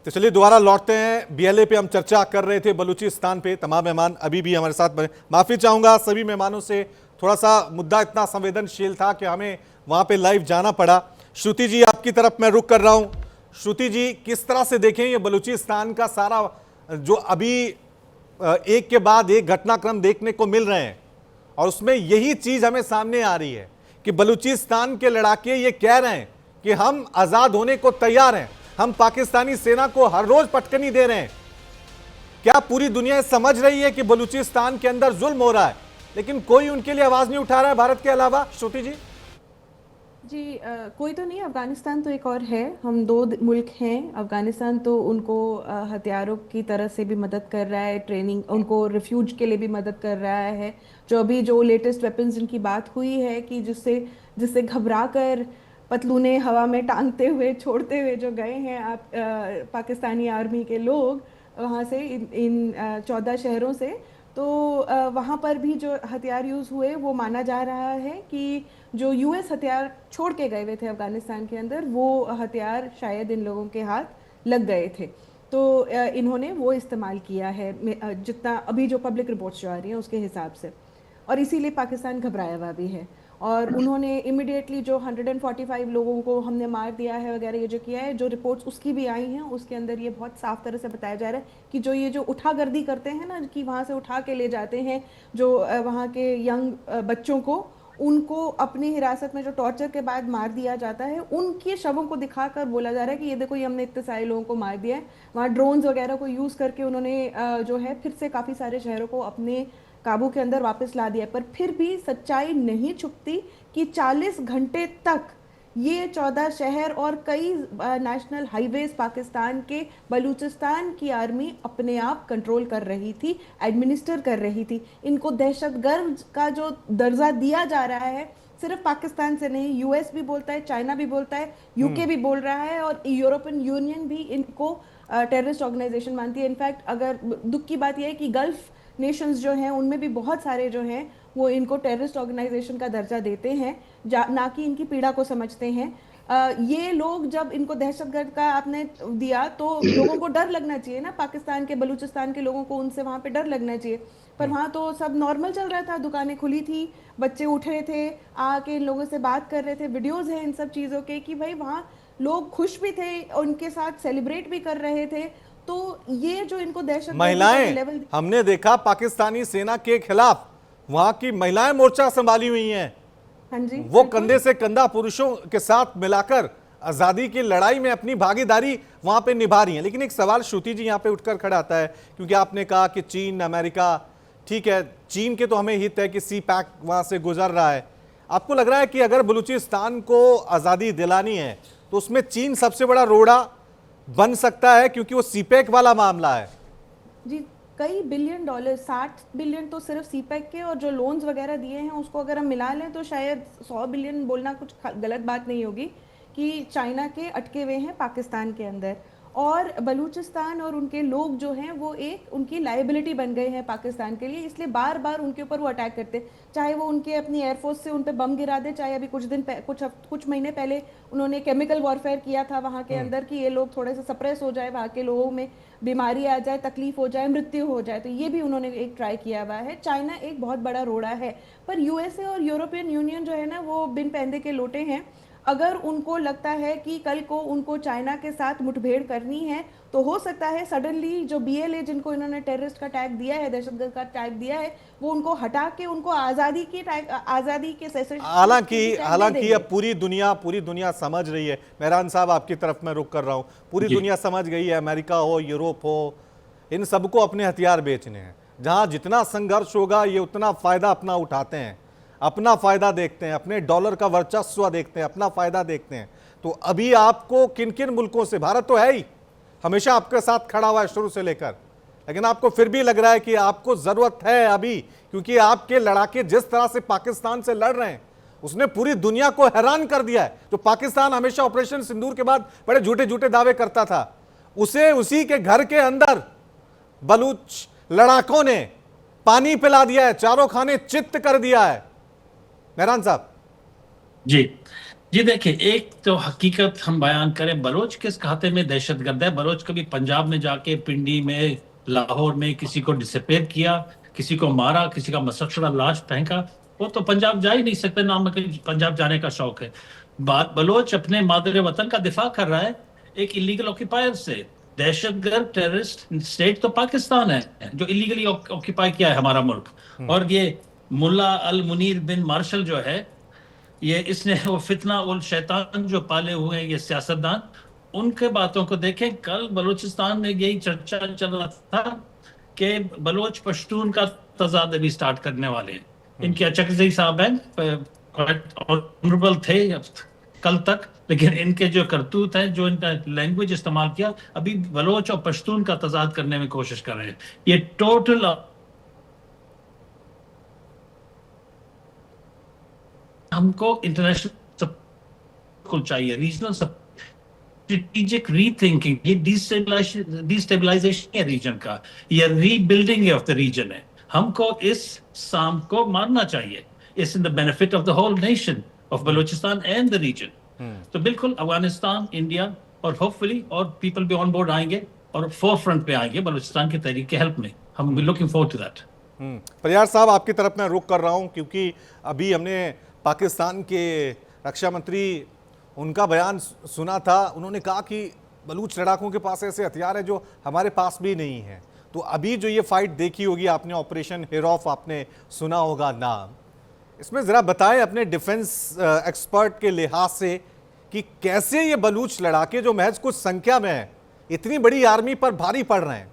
तो चलिए दोबारा लौटते हैं। बीएलए पे हम चर्चा कर रहे थे, बलूचिस्तान पे। तमाम मेहमान अभी भी हमारे साथ बने। माफी चाहूंगा सभी मेहमानों से, थोड़ा सा मुद्दा इतना संवेदनशील था कि हमें वहां पे लाइव जाना पड़ा। श्रुति जी, आपकी तरफ मैं रुख कर रहा हूं। श्रुति जी, किस तरह से देखें ये बलूचिस्तान का सारा जो अभी एक के बाद एक घटनाक्रम देखने को मिल रहे हैं, और उसमें यही चीज हमें सामने आ रही है कि बलूचिस्तान के लड़ाके ये कह रहे हैं कि हम आजाद होने को तैयार हैं, हम पाकिस्तानी सेना को हर रोज पटकनी दे रहे हैं। क्या पूरी दुनिया समझ रही है कि बलूचिस्तान के अंदर जुल्म हो रहा है, लेकिन कोई उनके लिए आवाज नहीं उठा रहा है भारत के अलावा? श्रुति जी जी कोई तो नहीं। अफगानिस्तान तो एक और है। हम दो मुल्क हैं। अफगानिस्तान तो उनको हथियारों की तरह से भी मदद कर रहा है, ट्रेनिंग, उनको रिफ्यूज के लिए भी मदद कर रहा है। जो लेटेस्ट वेपन्स जिनकी बात हुई है कि जिससे जिससे घबरा कर पतलूने हवा में टांगते हुए छोड़ते हुए जो गए हैं आप पाकिस्तानी आर्मी के लोग वहाँ से इन 14 शहरों से, तो वहाँ पर भी जो हथियार यूज़ हुए वो माना जा रहा है कि जो यूएस हथियार छोड़ के गए हुए थे अफगानिस्तान के अंदर, वो हथियार शायद इन लोगों के हाथ लग गए थे। तो इन्होंने वो इस्तेमाल किया है, जितना अभी जो पब्लिक रिपोर्ट्स जो आ रही हैं उसके हिसाब से, और इसीलिए पाकिस्तान घबराया हुआ भी है। और उन्होंने इमिडिएटली जो 145 लोगों को हमने मार दिया है वगैरह ये जो किया है, जो रिपोर्ट्स उसकी भी आई हैं, उसके अंदर ये बहुत साफ तरह से बताया जा रहा है कि जो उठागर्दी करते हैं ना, कि वहाँ से उठा के ले जाते हैं जो वहाँ के यंग बच्चों को, उनको अपनी हिरासत में जो टॉर्चर के बाद मार दिया जाता है, उनके शवों को दिखाकर बोला जा रहा है कि ये देखो, ये हमने इतने सारे लोगों को मार दिया है। वहाँ ड्रोन्स वगैरह को यूज़ करके उन्होंने जो है फिर से काफ़ी सारे शहरों को अपने काबू के अंदर वापस ला दिया। पर फिर भी सच्चाई नहीं छुपती कि 40 घंटे तक ये 14 शहर और कई नेशनल हाईवेज पाकिस्तान के बलूचिस्तान की आर्मी अपने आप कंट्रोल कर रही थी, एडमिनिस्टर कर रही थी। इनको दहशतगर्द का जो दर्जा दिया जा रहा है, सिर्फ पाकिस्तान से नहीं, यूएस भी बोलता है, चाइना भी बोलता है, यूके भी बोल रहा है, और यूरोपियन यूनियन भी इनको टेररिस्ट ऑर्गेनाइजेशन मानती है। इनफैक्ट अगर दुख की बात यह है कि गल्फ नेशंस जो हैं उनमें भी बहुत सारे जो हैं वो इनको टेररिस्ट ऑर्गेनाइजेशन का दर्जा देते हैं, ना कि इनकी पीड़ा को समझते हैं। ये लोग जब इनको दहशतगर्द का आपने दिया तो लोगों को डर लगना चाहिए ना, पाकिस्तान के बलूचिस्तान के लोगों को उनसे वहाँ पे डर लगना चाहिए। पर वहाँ तो सब नॉर्मल चल रहा था, दुकानें खुली थी, बच्चे उठ रहे थे, आके इन लोगों से बात कर रहे थे। वीडियोज़ हैं इन सब चीज़ों के कि भाई वहाँ लोग खुश भी थे, उनके साथ सेलिब्रेट भी कर रहे थे। तो ये जो इनको दहशतगर्दी का लेवल, हमने देखा पाकिस्तानी सेना के खिलाफ वहां की महिलाएं मोर्चा संभाली हुई हैं। हाँ जी, वो कंधे से कंधा पुरुषों के साथ मिलाकर आजादी की लड़ाई में अपनी भागीदारी वहां पे निभा रही हैं। लेकिन एक सवाल श्रुति जी यहां पे उठकर खड़ा आता है, क्योंकि आपने कहा कि चीन, अमेरिका, ठीक है, चीन के तो हमें हित है कि सी पैक वहां से गुजर रहा है। आपको लग रहा है कि अगर बलूचिस्तान को आजादी दिलानी है तो उसमें चीन सबसे बड़ा रोड़ा बन सकता है, क्योंकि वो सीपैक वाला मामला है? जी, कई बिलियन डॉलर, 60 बिलियन तो सिर्फ सीपैक के, और जो लोन्स वगैरह दिए हैं उसको अगर हम मिला लें तो शायद 100 बिलियन बोलना कुछ गलत बात नहीं होगी, कि चाइना के अटके हुए हैं पाकिस्तान के अंदर। और बलूचिस्तान और उनके लोग जो हैं वो एक उनकी लाइबिलिटी बन गए हैं पाकिस्तान के लिए, इसलिए बार बार उनके ऊपर वो अटैक करते, चाहे वो उनके अपनी एयरफोर्स से उन पर बम गिरा दे, चाहे अभी कुछ महीने पहले उन्होंने केमिकल वॉरफेयर किया था वहाँ के अंदर कि ये लोग थोड़े से सप्रेस हो जाए, वहाँ के लोगों में बीमारी आ जाए, तकलीफ हो जाए, मृत्यु हो जाए। तो ये भी उन्होंने एक ट्राई किया हुआ है। चाइना एक बहुत बड़ा रोड़ा है, पर यूएसए और यूरोपियन यूनियन जो है ना, वो बिन पैंदे के लोटे हैं। अगर उनको लगता है कि कल को उनको चाइना के साथ मुठभेड़ करनी है, तो हो सकता है सडनली जो बीएलए जिनको इन्होंने टेररिस्ट का टैग दिया है, दहशतगर्द का टैग दिया है, वो उनको हटा के उनको आज़ादी के सेशन। हालांकि अब पूरी दुनिया समझ रही है। मेहरान साहब, आपकी तरफ मैं रुक कर रहा हूं। पूरी दुनिया समझ गई है, अमेरिका हो, यूरोप हो, इन सबको अपने हथियार बेचने हैं। जहां जितना संघर्ष होगा ये उतना फायदा अपना उठाते हैं, अपना फायदा देखते हैं, अपने डॉलर का वर्चस्व देखते हैं, अपना फायदा देखते हैं। तो अभी आपको किन किन मुल्कों से, भारत तो है ही, हमेशा आपके साथ खड़ा हुआ है शुरू से लेकर, लेकिन आपको फिर भी लग रहा है कि आपको जरूरत है अभी, क्योंकि आपके लड़ाके जिस तरह से पाकिस्तान से लड़ रहे हैं उसने पूरी दुनिया को हैरान कर दिया है। जो पाकिस्तान हमेशा ऑपरेशन सिंदूर के बाद बड़े झूठे झूठे दावे करता था, उसे उसी के घर के अंदर बलूच लड़ाकों ने पानी पिला दिया है, चारों खाने चित्त कर दिया है। मेहरान साहब जी जी देखिए, एक तो हकीकत हम बयान करें, बलोच किस खाते में दहशतगर्द है? बलोच कभी पंजाब में जाके पिंडी में, लाहौर में किसी को डिसअपेयर किया, किसी को मारा, किसी का मसक्सड़ा लाश फेंका? वो तो पंजाब जा ही नहीं सकते, ना उनको पंजाब जाने का शौक है। बात बलोच अपने मादरे वतन का दिफा कर रहा है एक इलीगल ऑक्यूपायर से। दहशतगर्द टेररिस्ट स्टेट तो पाकिस्तान है, जो इलीगली ऑक्यूपाई किया है हमारा मुल्क। और ये मुल्ला अल मुनीर बिन मार्शल जो है, ये इसने वो फितना उल शैतान जो पाले हुए हैं ये सियासतदान, उनके बातों को देखें। कल बलूचिस्तान में यही चर्चा चल रहा था कि बलोच पश्तून का तजाद अभी स्टार्ट करने वाले हैं। इनके अचकजई साहब हैं, ऑनरेबल थे कल तक, लेकिन इनके जो करतूत हैं, जो इनका लैंग्वेज इस्तेमाल किया, अभी बलोच और पश्तून का तजाद करने में कोशिश कर रहे हैं। ये टोटल हमको इंटरनेशनल सपोर्ट चाहिए, रीजनल स्ट्रेटेजिक रीथिंकिंग। ये डिस्टेबलाइजेशन है रीजन का, ये रीबिल्डिंग ऑफ द रीजन है। हमको इस साम को मारना चाहिए। It's in the benefit of the whole nation of Balochistan and the region. तो बिल्कुल अफगानिस्तान, इंडिया और होपफुली और पीपल भी ऑन बोर्ड आएंगे और फोर फ्रंट पे आएंगे बलूचिस्तान की तहरीक के हेल्प में। हम be looking forward to that. Periyar sahab, आपकी तरफ मैं रुक कर रहा हूं, क्योंकि अभी हमने पाकिस्तान के रक्षा मंत्री, उनका बयान सुना था। उन्होंने कहा कि बलूच लड़ाकों के पास ऐसे हथियार है जो हमारे पास भी नहीं है। तो अभी जो ये फाइट देखी होगी आपने, ऑपरेशन हिरॉफ आपने सुना होगा नाम, इसमें ज़रा बताएं अपने डिफेंस एक्सपर्ट के लिहाज से कि कैसे ये बलूच लड़ाके जो महज कुछ संख्या में है, इतनी बड़ी आर्मी पर भारी पड़ रहे हैं।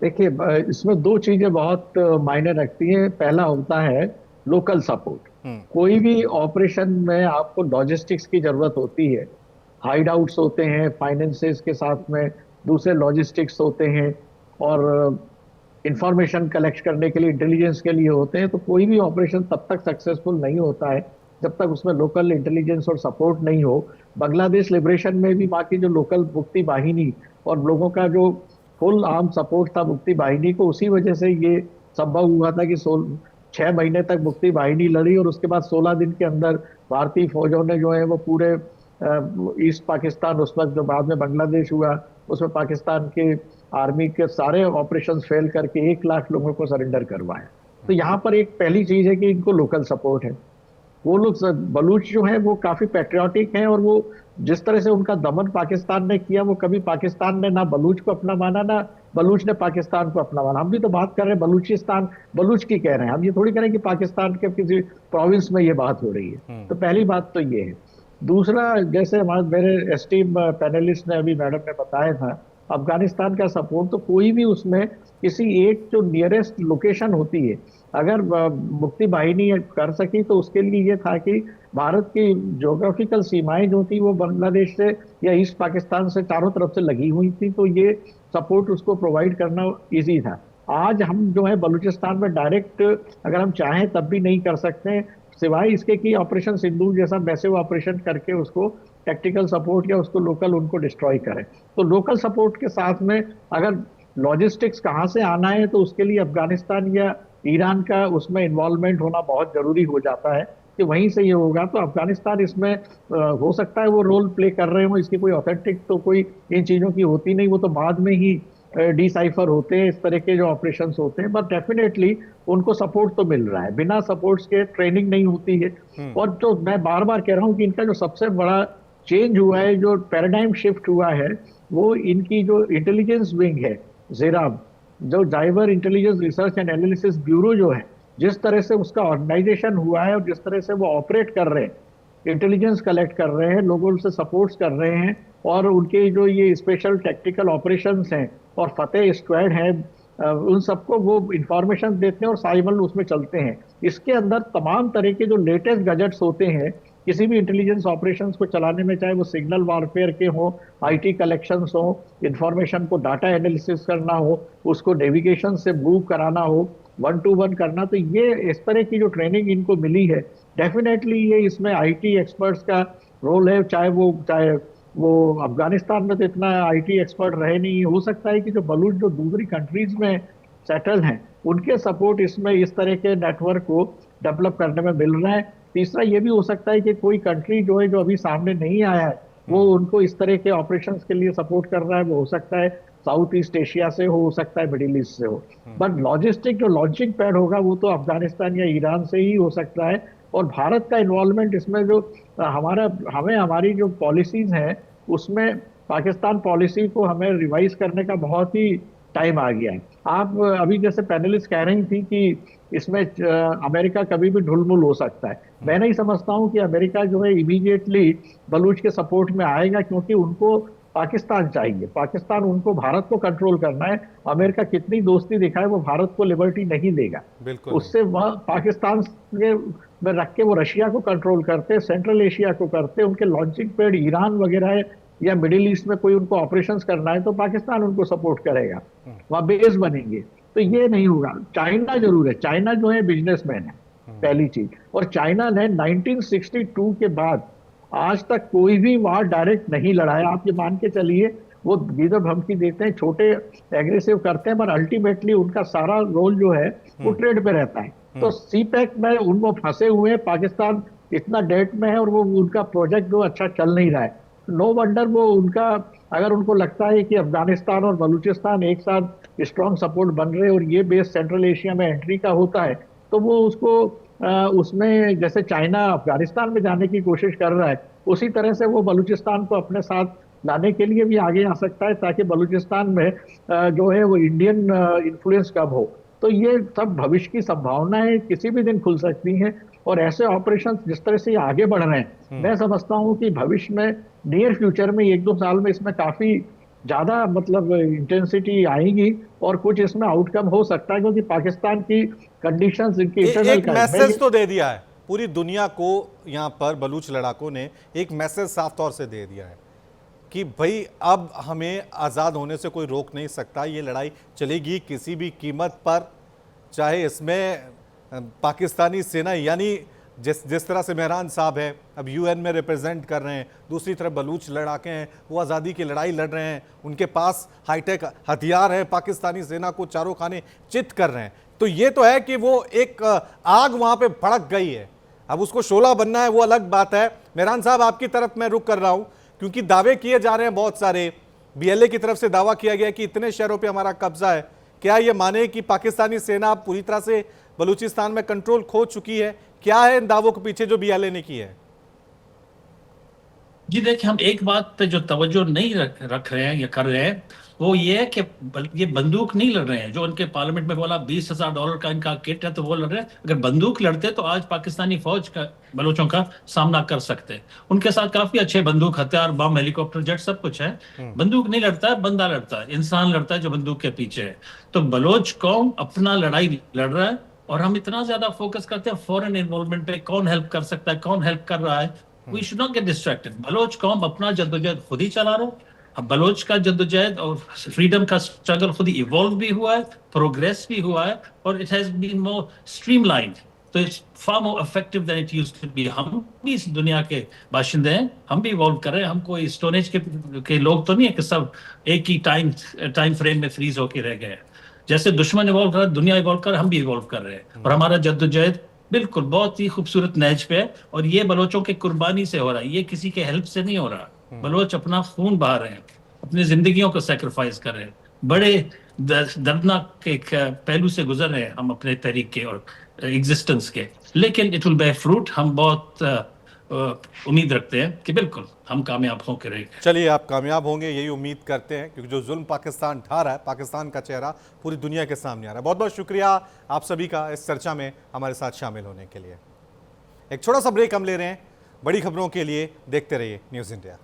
देखिए, इसमें दो चीजें बहुत मायने रखती हैं। पहला होता है लोकल सपोर्ट। कोई भी ऑपरेशन में आपको लॉजिस्टिक्स की जरूरत होती है। हाइड आउट्स होते हैं, फाइनेंसेस के साथ में दूसरे लॉजिस्टिक्स होते हैं, और इंफॉर्मेशन कलेक्ट करने के लिए, इंटेलिजेंस के लिए होते हैं। तो कोई भी ऑपरेशन तब तक सक्सेसफुल नहीं होता है जब तक उसमें लोकल इंटेलिजेंस और सपोर्ट नहीं हो। बांग्लादेश लिबरेशन में भी वहाँ की जो लोकल मुक्ति वाहिनी और लोगों का जो फुल आर्म सपोर्ट था मुक्ति वाहिनी को, उसी वजह से ये संभव हुआ था कि 6 महीने तक मुक्ति वाहिनी लड़ी, और उसके बाद 16 दिन के अंदर भारतीय फौजों ने जो है वो पूरे ईस्ट पाकिस्तान, उस वक्त जो बाद में बांग्लादेश हुआ, उसमें पाकिस्तान के आर्मी के सारे ऑपरेशन फेल करके 1 लाख लोगों को सरेंडर करवाया। तो यहाँ पर एक पहली चीज है कि इनको लोकल सपोर्ट है। वो लोग बलूच जो है वो काफी पैट्रियोटिक हैं, और वो जिस तरह से उनका दमन पाकिस्तान ने किया, वो कभी पाकिस्तान ने ना बलूच को अपना माना, ना बलूच ने पाकिस्तान को अपना माना। हम भी तो बात कर रहे हैं बलूचिस्तान बलूच की कह रहे हैं, हम ये थोड़ी कह रहे हैं कि पाकिस्तान के किसी प्रोविंस में ये बात हो रही है। तो पहली बात तो ये है। दूसरा, जैसे हमारे मेरे एस्टीम पैनलिस्ट ने अभी, मैडम ने बताया था, अफगानिस्तान का सपोर्ट तो कोई भी उसमें किसी एक जो नियरेस्ट लोकेशन होती है, अगर मुक्ति वाहिनी कर सकी तो उसके लिए ये था कि भारत की ज्योग्राफिकल सीमाएं जो थी वो बांग्लादेश से या ईस्ट पाकिस्तान से चारों तरफ से लगी हुई थी, तो ये सपोर्ट उसको प्रोवाइड करना इजी था। आज हम जो है बलूचिस्तान में डायरेक्ट अगर हम चाहें तब भी नहीं कर सकते, सिवाय इसके कि ऑपरेशन सिंदूर जैसा मैसिव ऑपरेशन करके उसको टेक्टिकल सपोर्ट या उसको लोकल उनको डिस्ट्रॉय करें। तो लोकल सपोर्ट के साथ में अगर लॉजिस्टिक्स कहाँ से आना है, तो उसके लिए अफगानिस्तान या ईरान का उसमें इन्वॉल्वमेंट होना बहुत जरूरी हो जाता है कि वहीं से ये होगा। तो अफगानिस्तान इसमें हो सकता है वो रोल प्ले कर रहे हो, इसकी कोई ऑथेंटिक तो कोई इन चीज़ों की होती नहीं, वो तो बाद में ही डिसाइफर होते हैं इस तरह के जो ऑपरेशंस होते हैं। बट डेफिनेटली उनको सपोर्ट तो मिल रहा है, बिना सपोर्ट्स के ट्रेनिंग नहीं होती है। और जो मैं बार बार कह रहा हूँ कि इनका जो सबसे बड़ा चेंज हुआ है, जो पैराडाइम शिफ्ट हुआ है, वो इनकी जो इंटेलिजेंस विंग है, ज़ेराब, जो cyber intelligence research and analysis bureau जो है, जिस तरह से उसका ऑर्गेनाइजेशन हुआ है और जिस तरह से वो ऑपरेट कर रहे हैं, इंटेलिजेंस कलेक्ट कर रहे हैं, लोगों से सपोर्ट्स कर रहे हैं, और उनके जो ये स्पेशल टेक्टिकल ऑपरेशंस हैं और फतेह स्क्वाड है, उन सबको वो इंफॉर्मेशन देते हैं और साइमल उसमें चलते हैं। इसके अंदर तमाम तरह के जो लेटेस्ट गैजेट्स होते हैं किसी भी इंटेलिजेंस ऑपरेशंस को चलाने में, चाहे वो सिग्नल वॉरफेयर के हो, आईटी कलेक्शंस हो, इंफॉर्मेशन को डाटा एनालिसिस करना हो, उसको नेविगेशन से मूव कराना हो, 1 to 1 करना, तो ये इस तरह की जो ट्रेनिंग इनको मिली है, डेफिनेटली ये इसमें आईटी एक्सपर्ट्स का रोल है। चाहे वो अफगानिस्तान में तो इतना आईटी एक्सपर्ट रहे नहीं, हो सकता है कि जो बलूच जो दूसरी कंट्रीज में सेटल हैं उनके सपोर्ट इसमें इस तरह के नेटवर्क को डेवलप करने में मिल रहा है। तीसरा ये भी हो सकता है कि कोई कंट्री जो है, जो अभी सामने नहीं आया है, वो उनको इस तरह के ऑपरेशंस के लिए सपोर्ट कर रहा है। वो हो सकता है साउथ ईस्ट एशिया से हो सकता है मिडिल ईस्ट से हो। बट लॉजिस्टिक जो लॉन्चिंग पैड होगा वो तो अफगानिस्तान या ईरान से ही हो सकता है। और भारत का इन्वॉल्वमेंट इसमें जो हमारी जो पॉलिसीज हैं उसमें पाकिस्तान पॉलिसी को हमें रिवाइज करने का बहुत ही टाइम आ गया है। आप अभी जैसे पैनलिस्ट कह रही थी कि इसमें अमेरिका कभी भी ढुलमुल हो सकता है। मैं नहीं समझता हूं कि अमेरिका जो है इमीडिएटली बलूच के सपोर्ट में आएगा, क्योंकि उनको पाकिस्तान चाहिए। पाकिस्तान उनको भारत को कंट्रोल करना है। अमेरिका कितनी दोस्ती दिखाए वो भारत को लिबर्टी नहीं देगा। बिल्कुल उससे वह पाकिस्तान में रख के वो रशिया को कंट्रोल करते, सेंट्रल एशिया को करते, उनके लॉन्चिंग पैड ईरान वगैरह है, या मिडिल ईस्ट में कोई उनको ऑपरेशंस करना है तो पाकिस्तान उनको सपोर्ट करेगा, वहां बेस बनेंगे। तो ये नहीं होगा। चाइना जरूर है, चाइना जो है बिजनेसमैन है पहली चीज। और चाइना ने 1962 के बाद आज तक कोई भी वार डायरेक्ट नहीं लड़ाया। आप ये मान के चलिए, वो गिदर धमकी देते हैं, छोटे एग्रेसिव करते हैं, पर अल्टीमेटली उनका सारा रोल जो है वो ट्रेड पे रहता है। तो सी पैक में उनको फंसे हुए हैं, पाकिस्तान इतना डेट में है और वो उनका प्रोजेक्ट जो अच्छा चल नहीं रहा है। नो वंडर वो उनका, अगर उनको लगता है कि अफगानिस्तान और बलूचिस्तान एक साथ स्ट्रॉन्ग सपोर्ट बन रहे और ये बेस सेंट्रल एशिया में एंट्री का होता है, तो वो उसको उसमें जैसे चाइना अफगानिस्तान में जाने की कोशिश कर रहा है, उसी तरह से वो बलूचिस्तान को अपने साथ लाने के लिए भी आगे आ सकता है, ताकि बलूचिस्तान में जो है वो इंडियन इन्फ्लुएंस कम हो। तो ये सब भविष्य की संभावनाएं किसी भी दिन खुल सकती हैं। और ऐसे ऑपरेशन जिस तरह से आगे बढ़ रहे हैं, मैं समझता हूं कि भविष्य में नियर फ्यूचर में 1-2 साल में इसमें काफी ज्यादा मतलब इंटेंसिटी आएगी और कुछ इसमें आउटकम हो सकता है, क्योंकि पाकिस्तान की कंडीशंस इनकी इंटरनल एक मैसेज तो दे दिया है पूरी दुनिया को। यहाँ पर बलूच लड़ाकों ने एक मैसेज साफ तौर से दे दिया है कि भाई अब हमें आज़ाद होने से कोई रोक नहीं सकता, ये लड़ाई चलेगी किसी भी कीमत पर, चाहे इसमें पाकिस्तानी सेना यानी जिस तरह से मेहरान साहब हैं अब यूएन में रिप्रेजेंट कर रहे हैं, दूसरी तरफ बलूच लड़ाके हैं वो आज़ादी की लड़ाई लड़ रहे हैं, उनके पास हाईटेक हथियार है, पाकिस्तानी सेना को चारों खाने चित कर रहे हैं। तो ये तो है कि वो एक आग वहाँ पे भड़क गई है, अब उसको शोला बनना है वो अलग बात है। मेहरान साहब आपकी तरफ मैं रुख कर रहा हूँ, क्योंकि दावे किए जा रहे हैं बहुत सारे। बीएलए की तरफ से दावा किया गया कि इतने शहरों पे हमारा कब्जा है। क्या ये माने कि पाकिस्तानी सेना पूरी तरह से बलूचिस्तान में कंट्रोल खो चुकी है? क्या है इन दावों के पीछे जो बीएलए ने की है? जी देखिए, हम एक बात पे जो तवज्जो नहीं रख रहे हैं या कर रहे हैं वो ये है कि ये बंदूक नहीं लड़ रहे हैं। जो उनके पार्लियामेंट में बोला $20,000 का इनका किट है तो वो लड़ रहे हैं। अगर बंदूक लड़ते तो आज पाकिस्तानी फौज का बलोचों का सामना कर सकते। उनके साथ काफी अच्छे बंदूक हथियार, बम, हेलीकॉप्टर, जेट सब कुछ है। बंदूक नहीं लड़ता है, बंदा लड़ता है, इंसान लड़ता है जो बंदूक के पीछे है। तो बलोच कौम अपना लड़ाई लड़ रहा है और हम इतना ज्यादा फोकस करते हैं फॉरेन इन्वॉल्वमेंट पे, कौन हेल्प कर सकता है, कौन हेल्प कर रहा है। We should not get distracted. Baloch कौम अपना जद्दोजहद खुद ही चला रहा है। अब बलोच का जद्दोजहद और फ्रीडम का स्ट्रगल खुद ही इवॉल्व भी हुआ है, प्रोग्रेस भी हुआ है और it has been more streamlined. तो it's far more effective than it used to be. हम भी इस दुनिया के बाशिंदे हैं, हम भी इवॉल्व कर रहे हैं। हम कोई स्टोन एज के लोग तो नहीं है कि सब एक ही टाइम फ्रेम में फ्रीज होके रह गए। जैसे दुश्मन इवॉल्व कर रहा है, दुनिया इवॉल्व कर रहा है, हम भी इवॉल्व कर रहे हैं। और हमारा जद्दोजहद बिल्कुल बहुत ही खूबसूरत नहज पे है और ये बलोचों की कुर्बानी से हो रहा है, ये किसी के हेल्प से नहीं हो रहा। बलोच अपना खून बहा रहे हैं, अपनी जिंदगियों को सेक्रीफाइस कर रहे हैं। बड़े दर्दनाक एक पहलू से गुजर रहे हैं हम अपने तहरीक के और एग्जिस्टेंस के, लेकिन इट विल बेयर फ्रूट। हम बहुत उम्मीद रखते हैं कि बिल्कुल हम कामयाब होकर रहेंगे। चलिए, आप कामयाब होंगे यही उम्मीद करते हैं, क्योंकि जो जुल्म पाकिस्तान ढा रहा है, पाकिस्तान का चेहरा पूरी दुनिया के सामने आ रहा है। बहुत बहुत शुक्रिया आप सभी का इस चर्चा में हमारे साथ शामिल होने के लिए। एक छोटा सा ब्रेक हम ले रहे हैं। बड़ी खबरों के लिए देखते रहिए न्यूज़ इंडिया।